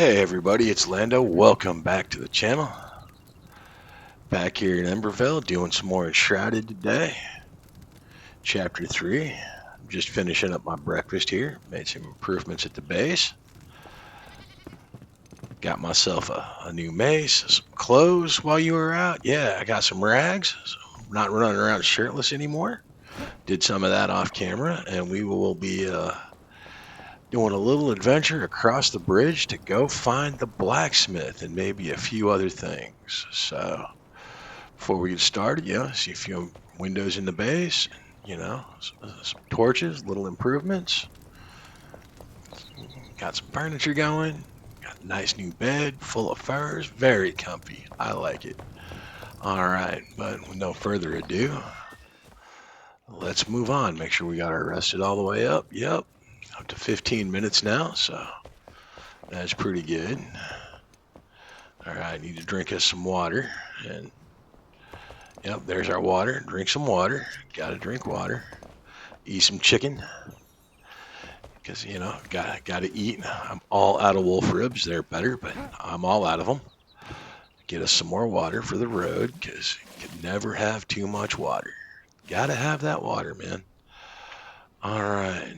Hey everybody, it's Lando. Welcome back to the channel. Back here in Emberville doing some more Enshrouded today. Chapter 3. I'm just finishing up my breakfast here. Made some improvements at the base. Got myself a new mace, some clothes while you were out. Yeah, I got some rags. So I'm not running around shirtless anymore. Did some of that off camera, and we will be doing a little adventure across the bridge to go find the blacksmith and maybe a few other things. So before we get started, see a few windows in the base, some torches, little improvements. Got some furniture going. Got a nice new bed full of furs, very comfy. I like it. All right, but with no further ado, let's move on. Make sure we got our rested all the way up. Yep, up to 15 minutes now, so that's pretty good. All right, need to drink us some water, and yep, there's our water. Drink some water. Gotta drink water. Eat some chicken, because gotta eat. I'm all out of wolf ribs. They're better, but I'm all out of them. Get us some more water for the road, because you can never have too much water. Gotta have that water, man. All right.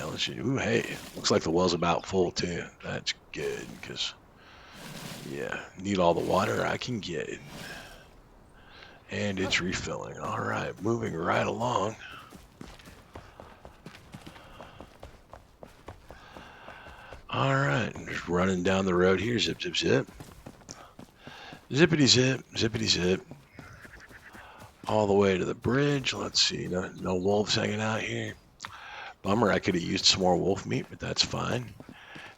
Let's see. Ooh, hey, looks like the well's about full too. That's good, because need all the water I can get. And it's refilling. All right, moving right along. All right, just running down the road here. Zip, zip, zip. Zippity zip, zippity zip. All the way to the bridge. Let's see. No wolves hanging out here. Bummer, I could have used some more wolf meat, but that's fine.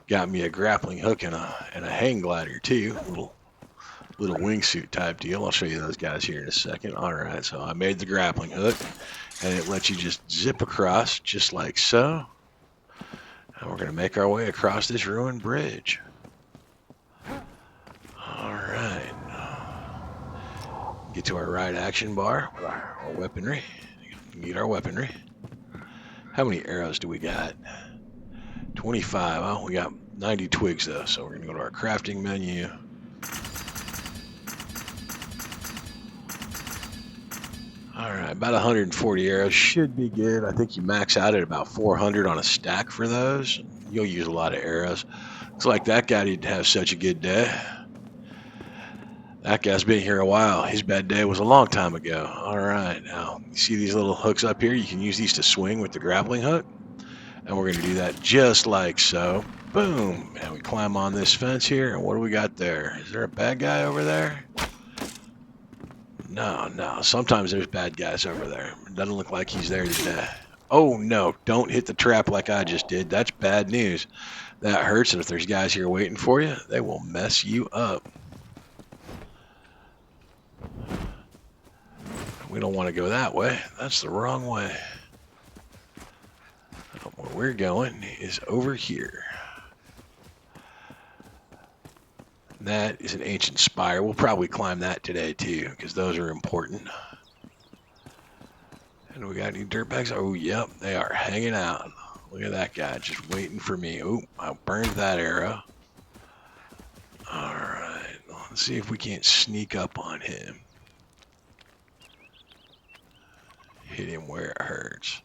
Got me a grappling hook and a hang glider too. Little wingsuit type deal. I'll show you those guys here in a second. All right, so I made the grappling hook, and it lets you just zip across just like so. And we're going to make our way across this ruined bridge. All right. Get to our right action bar with our weaponry. Need our weaponry. How many arrows do we got? 25. Well, we got 90 twigs though, so we're going to go to our crafting menu. All right, about 140 arrows should be good. I think you max out at about 400 on a stack for those. You'll use a lot of arrows. Looks like that guy didn't have such a good day. That guy's been here a while. His bad day was a long time ago. All right, now you see these little hooks up here? You can use these to swing with the grappling hook. And we're going to do that just like so. Boom. And we climb on this fence here. And what do we got there? Is there a bad guy over there? No. Sometimes there's bad guys over there. It doesn't look like he's there today. Oh, no. Don't hit the trap like I just did. That's bad news. That hurts. And if there's guys here waiting for you, they will mess you up. We don't want to go that way. That's the wrong way. Where we're going is over here. That is an ancient spire. We'll probably climb that today too, because those are important. And we got any dirt bags? Oh, yep, they are hanging out. Look at that guy just waiting for me. Oh, I burned that arrow. All right, let's see if we can't sneak up on him. Hit him where it hurts.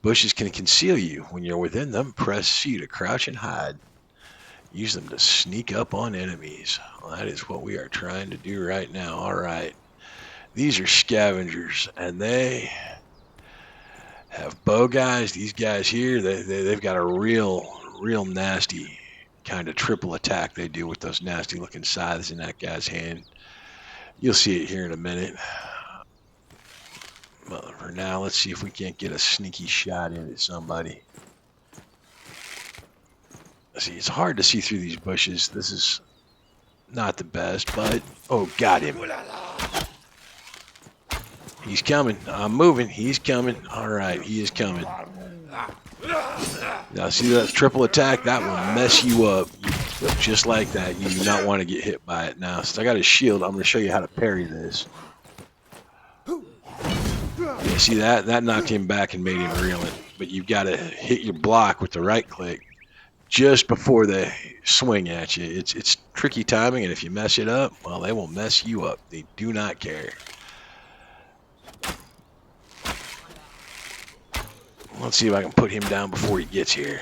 Bushes can conceal you. When you're within them, press C to crouch and hide. Use them to sneak up on enemies. Well, that is what we are trying to do right now. All right. These are scavengers, and they have bow guys. These guys here, they've got a real nasty kind of triple attack they do with those nasty looking scythes in that guy's hand. You'll see it here in a minute. But for now, let's see if we can't get a sneaky shot in at somebody. See, it's hard to see through these bushes. This is not the best, but oh, got him. He's coming. I'm moving. He's coming. All right, he is coming. Now, see that triple attack? That will mess you up just like that. You do not want to get hit by it. Now, since I got a shield, I'm going to show you how to parry this. You see that? That knocked him back and made him reel it. But you've got to hit your block with the right click just before they swing at you. It's tricky timing, and if you mess it up, well, they will mess you up. They do not care. Let's see if I can put him down before he gets here.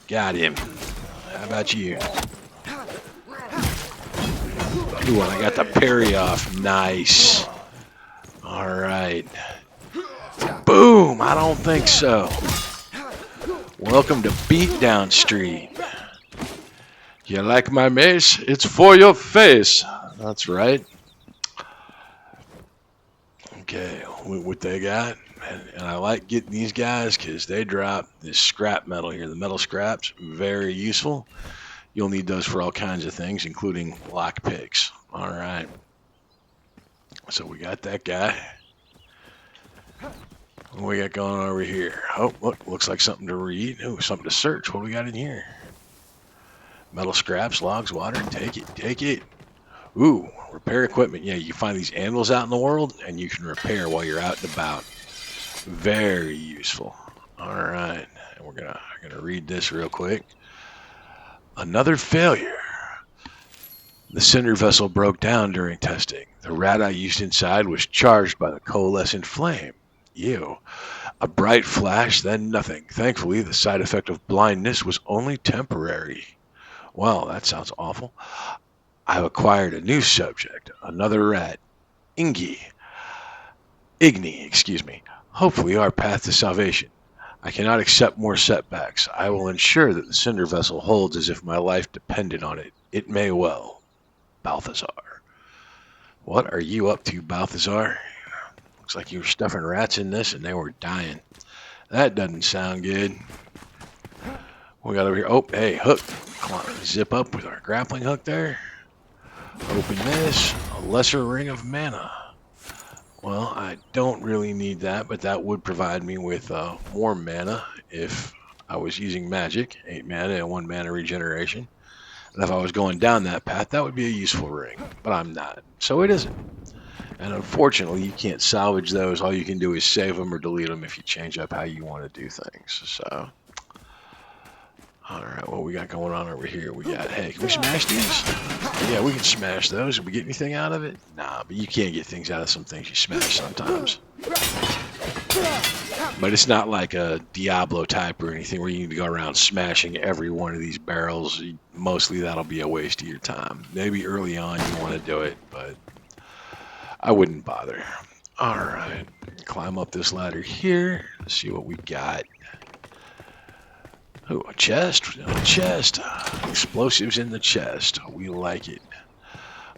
Got him. How about you? Ooh, and I got the parry off. Nice. All right. Boom. I don't think so. Welcome to Beatdown Street. You like my mace? It's for your face. That's right. Okay, what they got. And I like getting these guys because they drop this scrap metal here. The metal scraps, very useful. You'll need those for all kinds of things, including lock picks. All right. So we got that guy. What we got going on over here? Oh, look, looks like something to read. Oh, something to search. What do we got in here? Metal scraps, logs, water. Take it, take it. Ooh, repair equipment. Yeah, you find these animals out in the world, and you can repair while you're out and about. Very useful. All right, and we're gonna read this real quick. Another failure. The cinder vessel broke down during testing. The rat I used inside was charged by the coalescent flame. Ew. A bright flash, then nothing. Thankfully, the side effect of blindness was only temporary. Well, that sounds awful. I've acquired a new subject, another rat. Igni, excuse me. Hopefully our path to salvation. I cannot accept more setbacks. I will ensure that the cinder vessel holds as if my life depended on it. It may well. Balthazar. What are you up to, Balthazar? Looks like you were stuffing rats in this and they were dying. That doesn't sound good. We got over here. Oh, hey, hook. Come on, zip up with our grappling hook there. Open this. A lesser ring of mana. Well, I don't really need that, but that would provide me with more mana if I was using magic. 8 mana and 1 mana regeneration. And if I was going down that path, that would be a useful ring. But I'm not. So it isn't. And unfortunately, you can't salvage those. All you can do is save them or delete them if you change up how you want to do things. So, all right, what we got going on over here? We got, hey, can we smash these? Yeah, we can smash those. Did we get anything out of it? Nah, but you can't get things out of some things you smash sometimes. But it's not like a Diablo type or anything where you need to go around smashing every one of these barrels. Mostly that'll be a waste of your time. Maybe early on you want to do it, but I wouldn't bother. All right, climb up this ladder here. Let's see what we got. Oh, a chest. A chest. Explosives in the chest. We like it.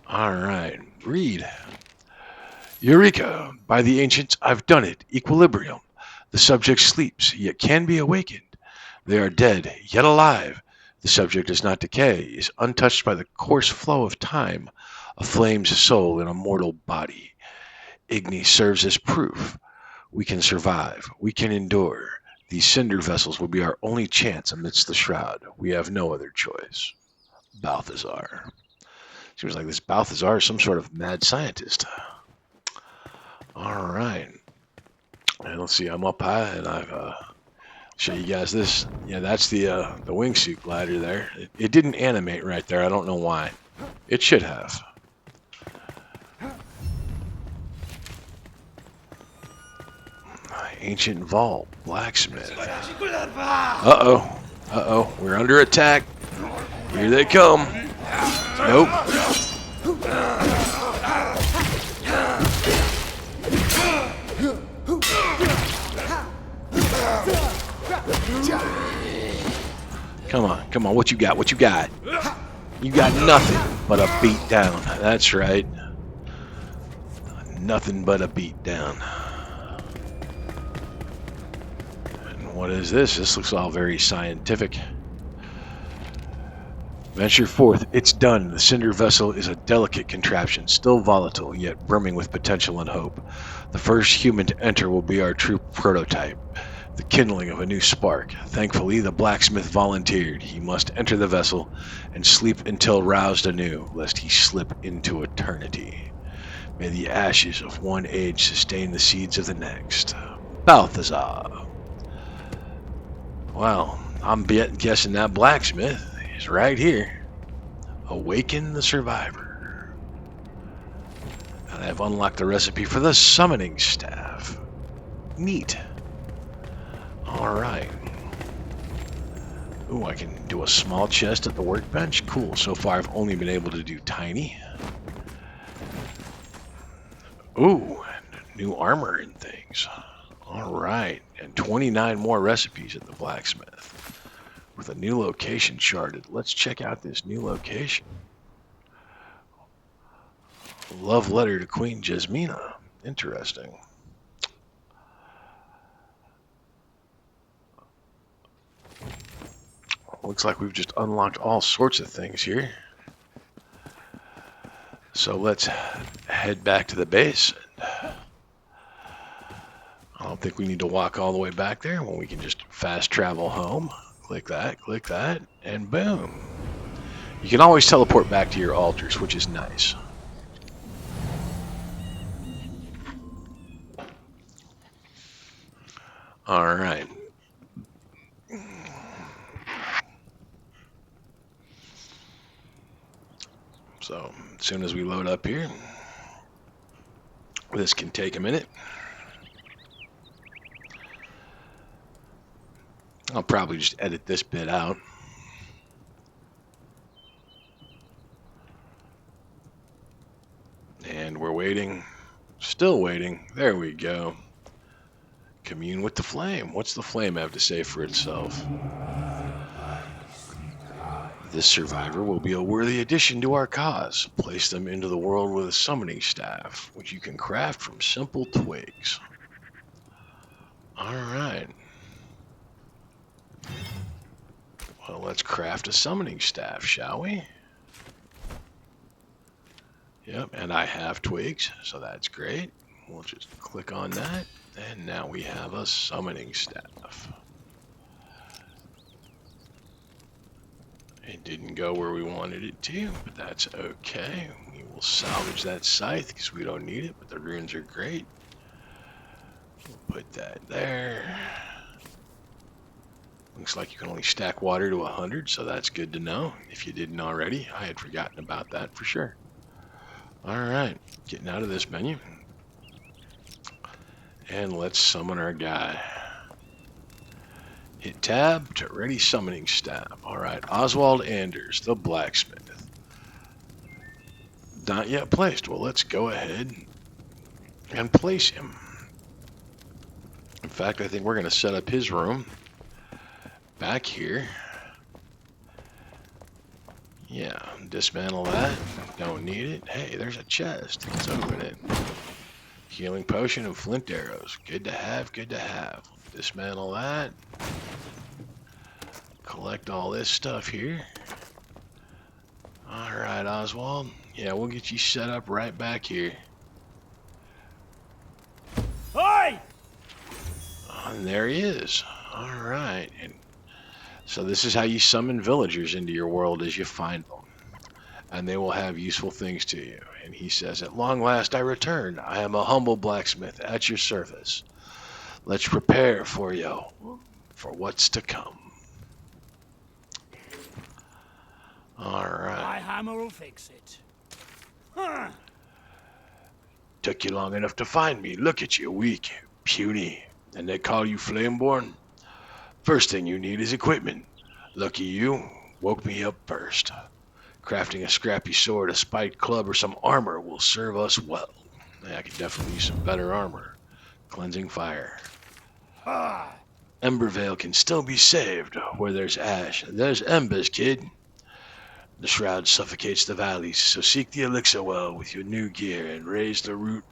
All right, read. Eureka! By the ancients, I've done it. Equilibrium. The subject sleeps, yet can be awakened. They are dead, yet alive. The subject does not decay, is untouched by the coarse flow of time. A flame's soul in a mortal body. Igni serves as proof. We can survive. We can endure. These cinder vessels will be our only chance amidst the shroud. We have no other choice. Balthazar. Seems like this Balthazar is some sort of mad scientist. All right. And let's see, I'm up high, and I've show you guys this. Yeah, that's the wingsuit ladder there. It didn't animate right there. I don't know why. It should have. Ancient vault, blacksmith. Uh-oh. Uh-oh. We're under attack. Here they come. Nope. Come on, come on, what you got, what you got? You got nothing but a beat down, that's right. Nothing but a beat down. And what is this? This looks all very scientific. Venture forth, it's done. The cinder vessel is a delicate contraption, still volatile, yet brimming with potential and hope. The first human to enter will be our true prototype. The kindling of a new spark. Thankfully, the blacksmith volunteered. He must enter the vessel and sleep until roused anew, lest he slip into eternity. May the ashes of one age sustain the seeds of the next. Balthazar. Wow, I'm guessing that blacksmith is right here. Awaken the survivor. And I've unlocked the recipe for the summoning staff. Neat. Alright. Ooh, I can do a small chest at the workbench. Cool. So far I've only been able to do tiny. Ooh, new armor and things. Alright. And 29 more recipes at the blacksmith. With a new location charted. Let's check out this new location. Love letter to Queen Jasmina. Interesting. Looks like we've just unlocked all sorts of things here. So let's head back to the base. I don't think we need to walk all the way back there when we can just fast travel home. Click that, and boom. You can always teleport back to your altars, which is nice. All right. So as soon as we load up here, this can take a minute. I'll probably just edit this bit out. And we're waiting. Still waiting. There we go. Commune with the flame. What's the flame have to say for itself? This survivor will be a worthy addition to our cause. Place them into the world with a summoning staff, which you can craft from simple twigs. Alright. Well, let's craft a summoning staff, shall we? Yep, and I have twigs, so that's great. We'll just click on that, and now we have a summoning staff. It didn't go where we wanted it to, but that's okay. We will salvage that scythe because we don't need it, but the runes are great. We'll put that there. Looks like you can only stack water to 100, so that's good to know. If you didn't already, I had forgotten about that for sure. Alright, getting out of this menu. And let's summon our guy. Hit tab to ready summoning staff. Alright, Oswald Anders, the blacksmith. Not yet placed. Well, let's go ahead and place him. In fact, I think we're going to set up his room back here. Yeah, dismantle that. Don't need it. Hey, there's a chest. Let's open it. Healing potion and flint arrows. Good to have, good to have. Dismantle that. Collect all this stuff here. Alright, Oswald. Yeah, we'll get you set up right back here. Oi! And there he is. Alright. And so this is how you summon villagers into your world as you find them. And they will have useful things to you. And he says, "At long last I return. I am a humble blacksmith at your service. Let's prepare for you for what's to come." Alright. My hammer will fix it. Huh. Took you long enough to find me. Look at you, weak, puny. And they call you Flameborn? First thing you need is equipment. Lucky you woke me up first. Crafting a scrappy sword, a spiked club, or some armor will serve us well. I could definitely use some better armor. Cleansing fire. Ah. Embervale can still be saved. Where there's ash, there's embers, kid. The shroud suffocates the valleys, so seek the elixir well with your new gear and raise the root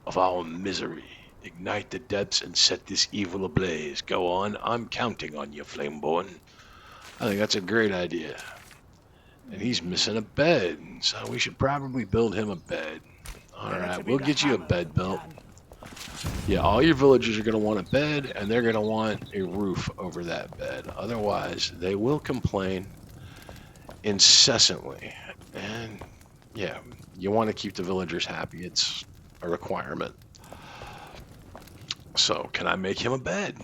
of our misery. Ignite the depths and set this evil ablaze. Go on, I'm counting on you, Flameborn. I think that's a great idea. And he's missing a bed, so we should probably build him a bed. Alright, we'll get you a bed built. Yeah, all your villagers are going to want a bed, and they're going to want a roof over that bed. Otherwise, they will complain incessantly. And yeah, you want to keep the villagers happy. It's a requirement. So, can I make him a bed?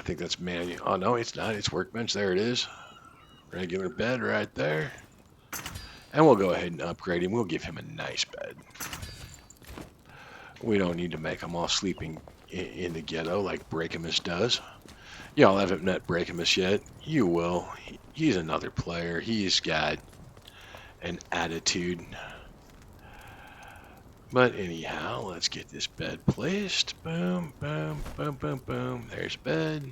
I think that's manual. Oh, no, it's not. It's workbench. There it is. Regular bed right there. And we'll go ahead and upgrade him. We'll give him a nice bed. We don't need to make them all sleeping in the ghetto like Breakamus does. Y'all haven't met Breakamus yet. You will. He's another player. He's got an attitude. But anyhow, let's get this bed placed. Boom, boom, boom, boom, boom. There's bed.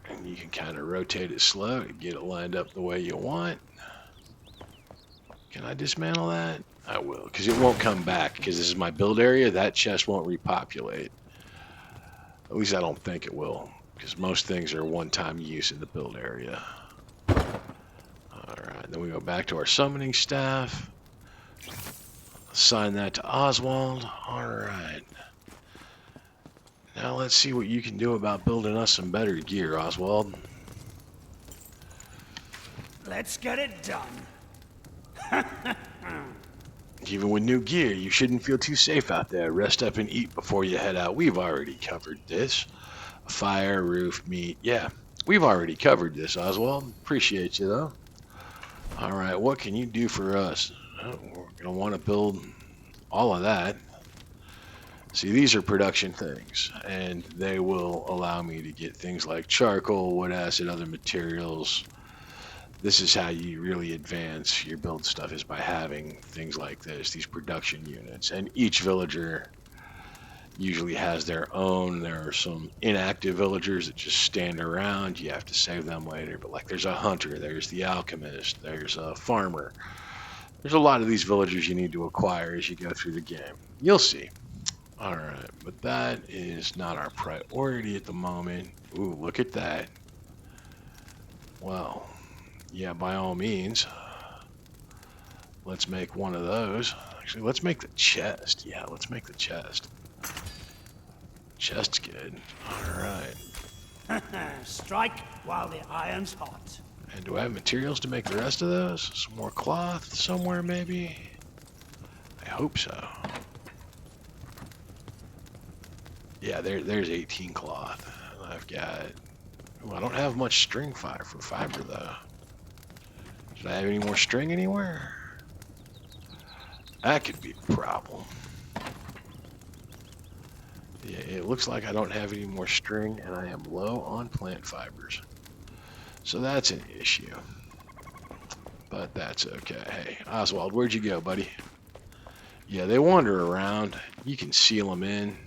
And you can kind of rotate it slow to get it lined up the way you want. Can I dismantle that? I will, because it won't come back, because this is my build area. That chest won't repopulate. At least I don't think it will, because most things are one-time use in the build area. Alright, then we go back to our summoning staff. Assign that to Oswald. Alright. Now let's see what you can do about building us some better gear, Oswald. Let's get it done. Even with new gear, you shouldn't feel too safe out there. Rest up and eat before you head out. We've already covered this. Fire, roof, meat. Yeah, we've already covered this, Oswald. Appreciate you, though. All right, what can you do for us? We're going to want to build all of that. See, these are production things, and they will allow me to get things like charcoal, wood acid, other materials. This is how you really advance your build stuff, is by having things like this, these production units. And each villager usually has their own. There are some inactive villagers that just stand around. You have to save them later. But like there's a hunter, there's the alchemist, there's a farmer. There's a lot of these villagers you need to acquire as you go through the game. You'll see. All right, but that is not our priority at the moment. Ooh, look at that. Well, yeah, by all means, let's make one of those. Actually, let's make the chest. Yeah, let's make the chest. Chest's good. All right. Strike while the iron's hot. And do I have materials to make the rest of those? Some more cloth somewhere, maybe? I hope so. Yeah, there's 18 cloth. I've got... Ooh, I don't have much string fiber for fiber, though. Did I have any more string anywhere? That could be a problem. Yeah, it looks like I don't have any more string, and I am low on plant fibers. So that's an issue. But that's okay. Hey, Oswald, where'd you go, buddy? Yeah, they wander around. You can seal them in.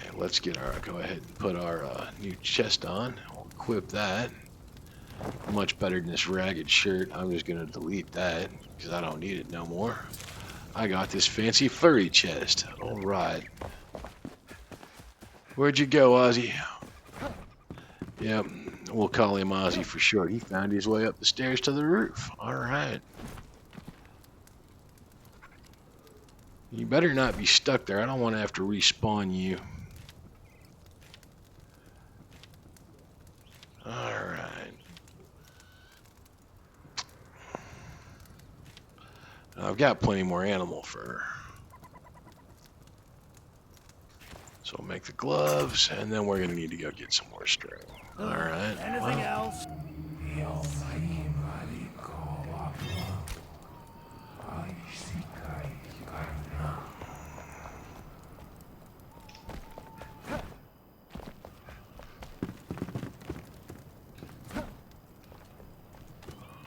Hey, let's get our... Go ahead and put our new chest on. We'll equip that. Much better than this ragged shirt. I'm just going to delete that because I don't need it no more. I got this fancy furry chest. All right. Where'd you go, Ozzy? Yep, we'll call him Ozzy for short. He found his way up the stairs to the roof. All right. You better not be stuck there. I don't want to have to respawn you. All right. I've got plenty more animal fur. So we'll make the gloves, and then we're going to need to go get some more string. All right. Anything else?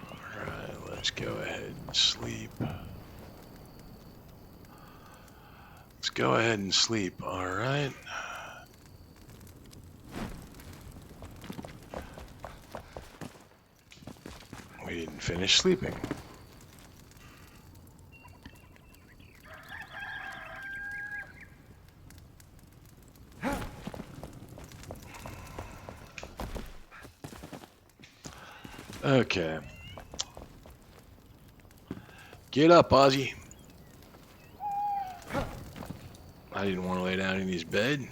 Alright, let's go ahead and sleep. Let's go ahead and sleep, alright? We didn't finish sleeping. Okay. Get up, Ozzy. I didn't want to lay down in his bed.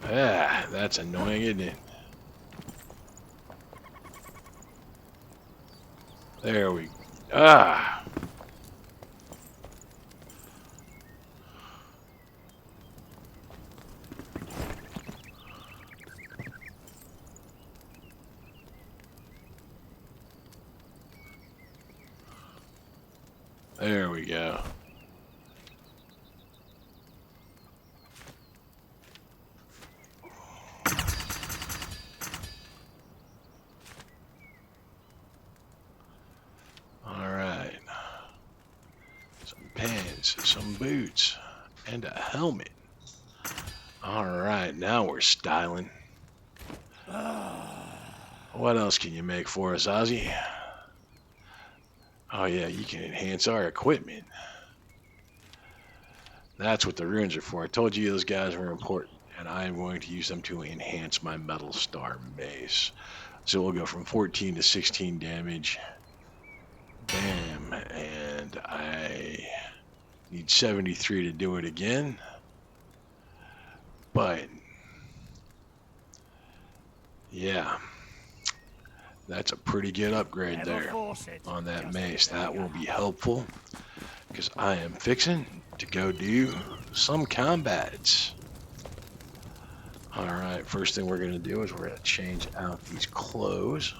Ah, that's annoying, isn't it? There we ah. There we go. All right. Some pants, some boots, and a helmet. All right, now we're styling. What else can you make for us, Ozzy? Oh yeah, you can enhance our equipment. That's what the runes are for. I told you those guys were important, and I am going to use them to enhance my metal star mace. So we'll go from 14 to 16 damage. Bam, and I need 73 to do it again. But yeah, that's a pretty good upgrade Never there force it. on that Just mace. That will trigger. be helpful because I am fixing to go do some combats. All right, first thing we're going to do is we're going to change out these clothes.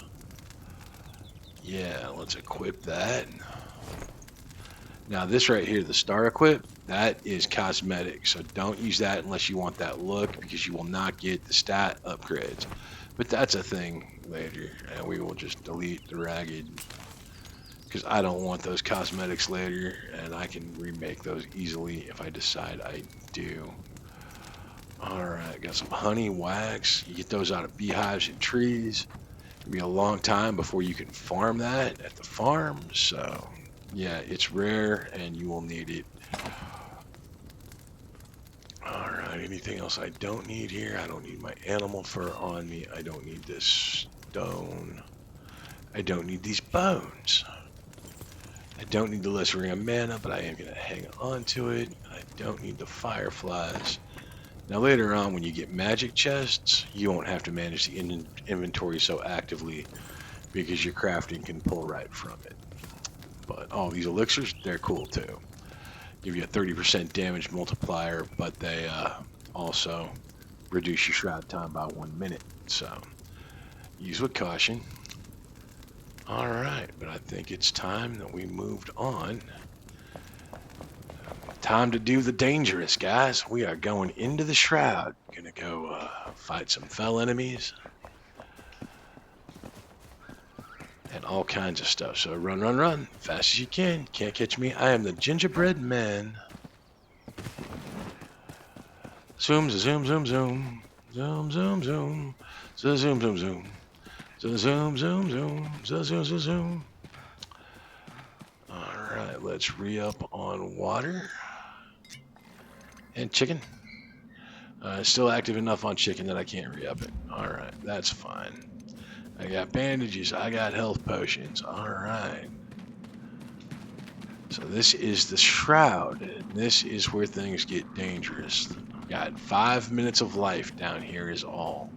Yeah, let's equip that. Now this right here, the star equip, that is cosmetic. So don't use that unless you want that look because you will not get the stat upgrades. But that's a thing later, and we will just delete the ragged because I don't want those cosmetics later, and I can remake those easily if I decide I do. Alright, got some honey, wax. You get those out of beehives and trees. It'll be a long time before you can farm that at the farm, so yeah, it's rare and you will need it. Alright, anything else I don't need here? I don't need my animal fur on me. I don't need this stone. I don't need these bones. I don't need the lesser of mana, but I am going to hang on to it. I don't need the fireflies. Now later on, when you get magic chests, you won't have to manage the inventory so actively because your crafting can pull right from it. But all these elixirs, they're cool too. Give you a 30% damage multiplier, but they also reduce your shroud time by 1 minute. So use with caution. All right, but I think it's time that we moved on. Time to do the dangerous, guys. We are going into the shroud. Gonna go fight some fell enemies and all kinds of stuff. So run, run, run, fast as you can. Can't catch me. I am the gingerbread man. Zoom, zoom, zoom, zoom, zoom, zoom, zoom, zoom, zoom, zoom, zoom. Zoom, zoom, zoom, zoom, zoom, zoom, zoom, zoom. All right, let's re-up on water and chicken. Still active enough on chicken that I can't re-up it. All right, that's fine. I got bandages. I got health potions. All right. So this is the shroud. This is where things get dangerous. Got 5 minutes of life down here is all.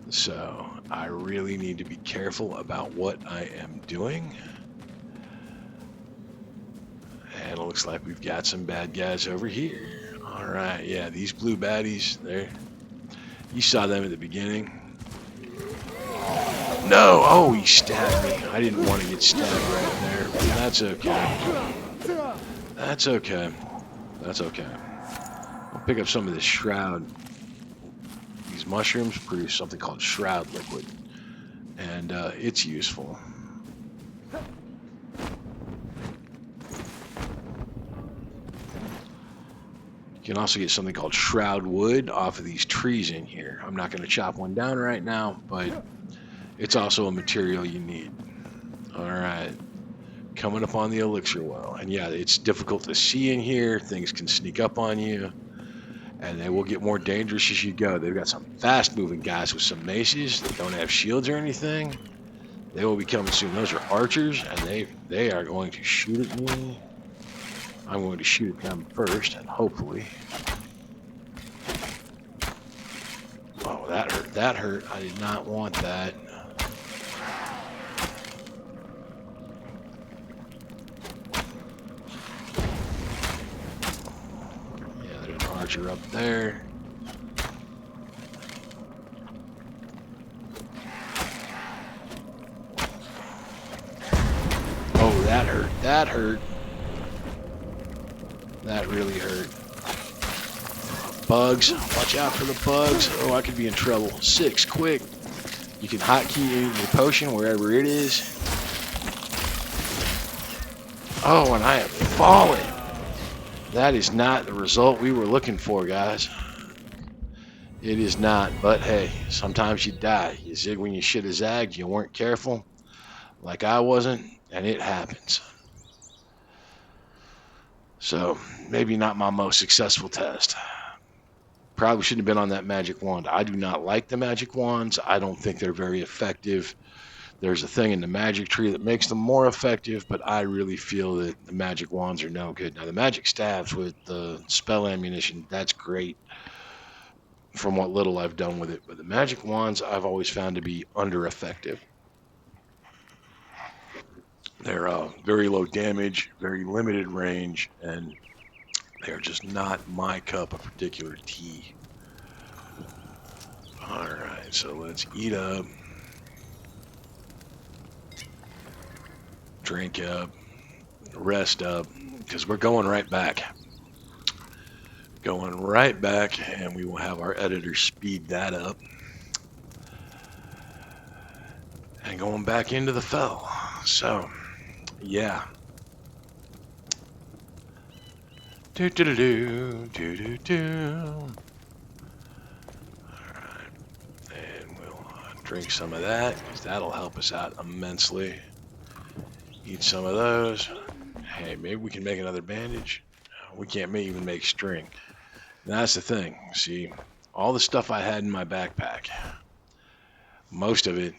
So I really need to be careful about what I am doing. And it looks like we've got some bad guys over here. All right, yeah, these blue baddies, you saw them at the beginning. No, oh, he stabbed me. I didn't want to get stabbed right there, but that's okay. That's okay. That's okay. I'll pick up some of this shroud. These mushrooms produce something called shroud liquid, and it's useful. You can also get something called shroud wood off of these trees in here. I'm not going to chop one down right now, but it's also a material you need. All right. Coming up on the elixir well. And yeah, it's difficult to see in here. Things can sneak up on you. And they will get more dangerous as you go. They've got some fast-moving guys with some maces that don't have shields or anything. They will be coming soon. Those are archers, and they are going to shoot at me. I'm going to shoot at them first, and hopefully... Oh, that hurt. That hurt. I did not want that. archer up there. Oh, that hurt. That hurt. That really hurt. Bugs. Watch out for the bugs. Oh, I could be in trouble. 6, quick. You can hotkey your potion wherever it is. Oh, and I have fallen. That is not the result we were looking for, guys. It is not, but hey, sometimes you die. You zig when you should have zagged. You weren't careful, like I wasn't, and it happens. So, maybe not my most successful test. Probably shouldn't have been on that magic wand. I do not like the magic wands. I don't think they're very effective. There's a thing in the magic tree that makes them more effective, but I really feel that the magic wands are no good. Now, the magic staves with the spell ammunition, that's great from what little I've done with it. But the magic wands I've always found to be under effective. They're very low damage, very limited range, and they're just not my cup of particular tea. Alright, so let's eat up. Drink up. Rest up. Because we're going right back. Going right back, and we will have our editor speed that up. And going back into the fell. So, yeah. Do do do do do do do. Alright. And we'll drink some of that, because that'll help us out immensely. Eat some of those. Hey, maybe we can make another bandage. We can't even make string. And that's the thing. See, all the stuff I had in my backpack, most of it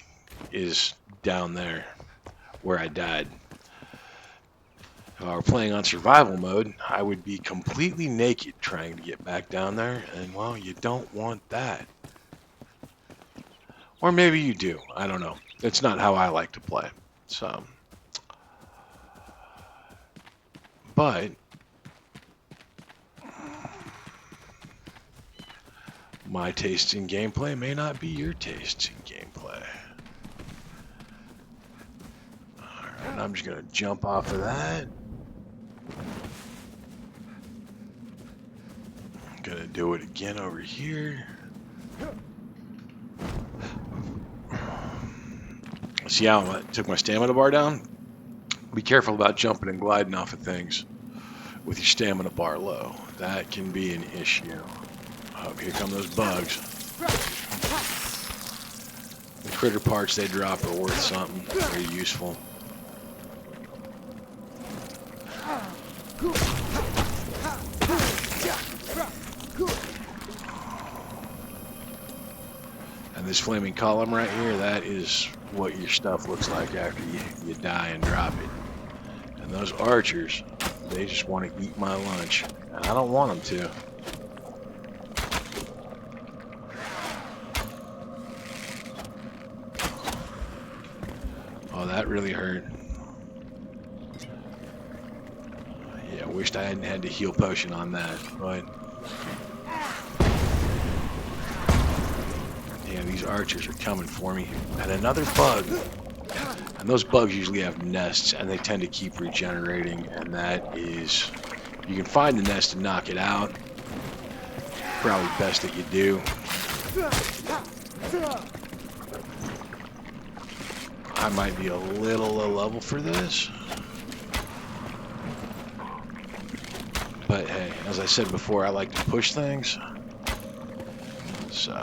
is down there where I died. If I were playing on survival mode, I would be completely naked trying to get back down there, and well, you don't want that. Or maybe you do. I don't know. It's not how I like to play. So, but my taste in gameplay may not be your taste in gameplay. Alright, I'm just going to jump off of that. I'm going to do it again over here. See how I took my stamina bar down? Be careful about jumping and gliding off of things with your stamina bar low. That can be an issue. Oh, here come those bugs. The critter parts they drop are worth something. Very useful. And this flaming column right here, that is what your stuff looks like after you die and drop it. And those archers, they just want to eat my lunch. And I don't want them to. Oh, that really hurt. Yeah, wished I hadn't had the heal potion on that, but yeah, these archers are coming for me. And another bug. And those bugs usually have nests, and they tend to keep regenerating, and that is, you can find the nest and knock it out. Probably best that you do. I might be a little low level for this. But hey, as I said before, I like to push things. So,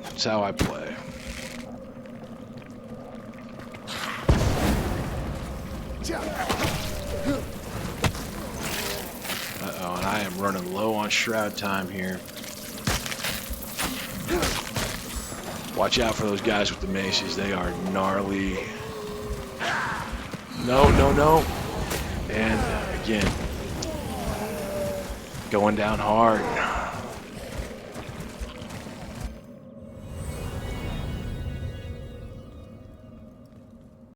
that's how I play. Uh-oh, and I am running low on shroud time here. Watch out for those guys with the maces. They are gnarly. No, no, no. And again, going down hard.